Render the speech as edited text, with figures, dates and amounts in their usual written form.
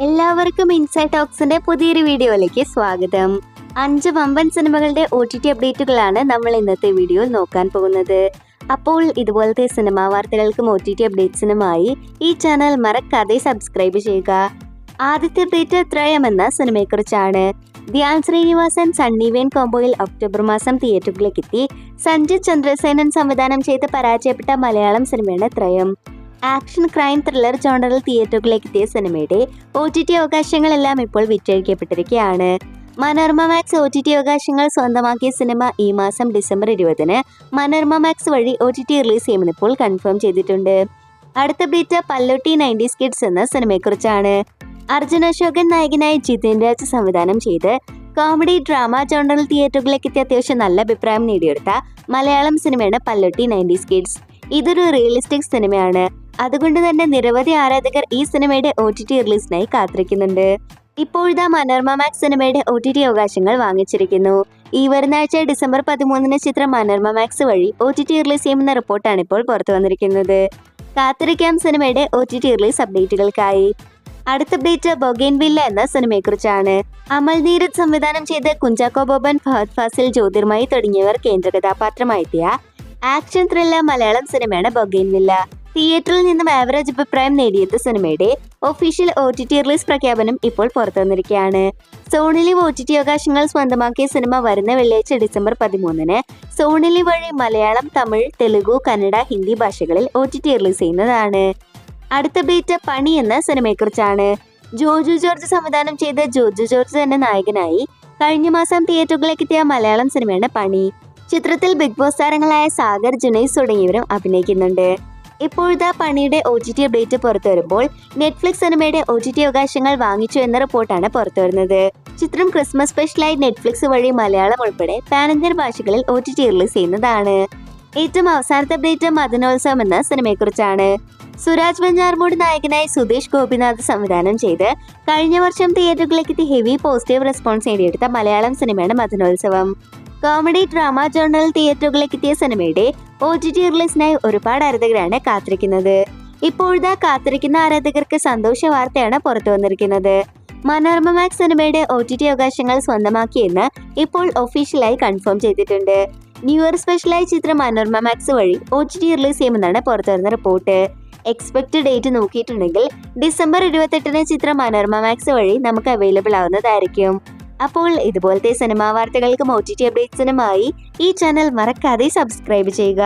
എല്ലാവർക്കും ഇൻസൈഡ് ടോക്സിന്റെ പുതിയൊരു വീഡിയോയിലേക്ക് സ്വാഗതം. 5 വമ്പൻ സിനിമകളുടെ OTT അപ്ഡേറ്റുകളാണ് നമ്മൾ ഇന്നത്തെ വീഡിയോയിൽ നോക്കാൻ പോകുന്നത്. അപ്പോൾ ഇതുപോലത്തെ സിനിമാ വാർത്തകൾക്കും OTT അപ്ഡേറ്റ്സിനുമായി ഈ ചാനൽ മറക്കാതെ സബ്സ്ക്രൈബ് ചെയ്യുക. ആദ്യത്തെ അപ്ഡേറ്റ് ത്രയം എന്ന സിനിമയെക്കുറിച്ചാണ്. ധ്യാൻ ശ്രീനിവാസൻ സണ്ണി വെയിൻ കോംബോയിൽ ഒക്ടോബർ മാസം തിയേറ്ററുകളിലേക്ക് എത്തി സഞ്ജിത് ചന്ദ്രസേനൻ സംവിധാനം ചെയ്ത് പരാജയപ്പെട്ട മലയാളം സിനിമയാണ് ത്രയം. ആക്ഷൻ ക്രൈം ത്രില്ലർ ജോണറിൽ തിയേറ്ററുകളിലേക്ക് എത്തിയ സിനിമയുടെ OTT അവകാശങ്ങളെല്ലാം ഇപ്പോൾ വിറ്റഴിക്കപ്പെട്ടിരിക്കുകയാണ്. മനോരമ മാക്സ് OTT അവകാശങ്ങൾ സ്വന്തമാക്കിയ സിനിമ ഈ മാസം ഡിസംബർ 20-ന് മനോരമ മാക്സ് വഴി OTT റിലീസ് ചെയ്യുമെന്ന് ഇപ്പോൾ കൺഫേം ചെയ്തിട്ടുണ്ട്. അടുത്ത അപ്ഡേറ്റ് പല്ലോട്ടി 90s കിഡ്സ് എന്ന സിനിമയെക്കുറിച്ചാണ്. അർജുൻ അശോകൻ നായകനായി ജിതിൻ രാജ് സംവിധാനം ചെയ്ത് കോമഡി ഡ്രാമ ജോണറിൽ തിയേറ്ററുകളിലേക്ക് എത്തി അത്യാവശ്യം നല്ല അഭിപ്രായം നേടിയെടുത്ത മലയാളം സിനിമയാണ് പല്ലോട്ടി 90s കിഡ്സ്. ഇതൊരു റിയലിസ്റ്റിക് സിനിമയാണ്. അതുകൊണ്ട് തന്നെ നിരവധി ആരാധകർ ഈ സിനിമയുടെ OTT റിലീസിനായി കാത്തിരിക്കുന്നുണ്ട്. ഇപ്പോഴത്തെ മനോരമ മാക്സ് സിനിമയുടെ OTT അവകാശങ്ങൾ വാങ്ങിച്ചിരിക്കുന്നു. ഈ വരുന്ന ആഴ്ച ഡിസംബർ 13-ന് ചിത്രം മനോരമ മാക്സ് വഴി OTT റിലീസ് ചെയ്യുമെന്ന റിപ്പോർട്ടാണ് ഇപ്പോൾ പുറത്തു വന്നിരിക്കുന്നത്. കാത്തിരിക്കാം സിനിമയുടെ OTT റിലീസ് അപ്ഡേറ്റുകൾക്കായി. അടുത്ത അപ്ഡേറ്റ് ബൊഗെയിൻവില്ല എന്ന സിനിമയെക്കുറിച്ചാണ്. അമൽ നീരജ് സംവിധാനം ചെയ്ത് കുഞ്ചാക്കോ ബോബൻ, ഫഹദ് ഫാസിൽ, ജ്യോതിർമയി തുടങ്ങിയവർ കേന്ദ്ര കഥാപാത്രമായെത്തിയ ആക്ഷൻ ത്രില്ലർ മലയാളം സിനിമയാണ് ബൊഗെയിൻവില്ല. തിയേറ്ററിൽ നിന്നും ആവറേജ് അഭിപ്രായം നേടിയെത്ത സിനിമയുടെ ഒഫീഷ്യൽ OTT റിലീസ് പ്രഖ്യാപനം ഇപ്പോൾ പുറത്തു വന്നിരിക്കുകയാണ്. സോണിലി OTT അവകാശങ്ങൾ സ്വന്തമാക്കിയ സിനിമ വരുന്ന വെള്ളിയാഴ്ച ഡിസംബർ 13-ന് സോണിലി വഴി മലയാളം, തമിഴ്, തെലുഗു, കന്നഡ, ഹിന്ദി ഭാഷകളിൽ OTT റിലീസ് ചെയ്യുന്നതാണ്. അടുത്ത അപ്ഡേറ്റ് പണി എന്ന സിനിമയെക്കുറിച്ചാണ്. ജോജു ജോർജ് സംവിധാനം ചെയ്ത ജോജു ജോർജ് എന്ന നായകനായി കഴിഞ്ഞ മാസം തിയേറ്ററുകളിലേക്ക് എത്തിയ മലയാളം സിനിമയാണ് പണി. ചിത്രത്തിൽ ബിഗ് ബോസ് താരങ്ങളായ സാഗർ, ജുനൈസ് തുടങ്ങിയവരും അഭിനയിക്കുന്നുണ്ട്. ഇപ്പോഴത്തെ പണിയുടെ OTT അപ്ഡേറ്റ് പുറത്തു വരുമ്പോൾ നെറ്റ്ഫ്ലിക്സ് സിനിമയുടെ OTT അവകാശങ്ങൾ വാങ്ങിച്ചു എന്ന റിപ്പോർട്ടാണ് പുറത്തു വരുന്നത്. ചിത്രം ക്രിസ്മസ് സ്പെഷ്യലായി നെറ്റ്ഫ്ലിക്സ് വഴി മലയാളം ഉൾപ്പെടെ പാൻ ഇന്ത്യൻ ഭാഷകളിൽ OTT റിലീസ് ചെയ്യുന്നതാണ്. ഏറ്റവും അവസാനത്തെ അപ്ഡേറ്റ് മദനോത്സവം എന്ന സിനിമയെക്കുറിച്ചാണ്. സുരാജ് വെഞ്ഞാറമൂട് നായകനായി സുധീഷ് ഗോപിനാഥ് സംവിധാനം ചെയ്ത് കഴിഞ്ഞ വർഷം തിയേറ്ററുകളിലേക്ക് എത്തി ഹെവി പോസിറ്റീവ് റെസ്പോൺസ് നേടിയെടുത്ത മലയാളം സിനിമയാണ് മദനോത്സവം. കോമഡി ഡ്രാമ ജോണറിൽ തിയേറ്ററുകളിലേക്ക് എത്തിയ സിനിമയുടെ OTT റിലീസിനായി ഒരുപാട് ആരാധകരാണ് കാത്തിരിക്കുന്നത്. ഇപ്പോഴത്തെ കാത്തിരിക്കുന്ന ആരാധകർക്ക് സന്തോഷ വാർത്തയാണ് പുറത്തു വന്നിരിക്കുന്നത്. മനോരമ മാക്സ് സിനിമയുടെ OTT അവകാശങ്ങൾ സ്വന്തമാക്കിയെന്ന് ഇപ്പോൾ ഒഫീഷ്യലായി കൺഫേം ചെയ്തിട്ടുണ്ട്. ന്യൂ ഇയർ സ്പെഷ്യലായി ചിത്രം മനോരമ മാക്സ് വഴി OTT റിലീസ് ചെയ്യുമെന്നാണ് പുറത്തു വരുന്ന റിപ്പോർട്ട്. എക്സ്പെക്ട് ഡേറ്റ് നോക്കിയിട്ടുണ്ടെങ്കിൽ ഡിസംബർ 28-ന് ചിത്രം മനോരമ മാക്സ് വഴി നമുക്ക് അവൈലബിൾ ആവുന്നതായിരിക്കും. അപ്പോൾ ഇതുപോലത്തെ സിനിമാ വാർത്തകൾക്കും OTT അപ്ഡേറ്റ്സിനുമായി ഈ ചാനൽ മറക്കാതെ സബ്സ്ക്രൈബ് ചെയ്യുക.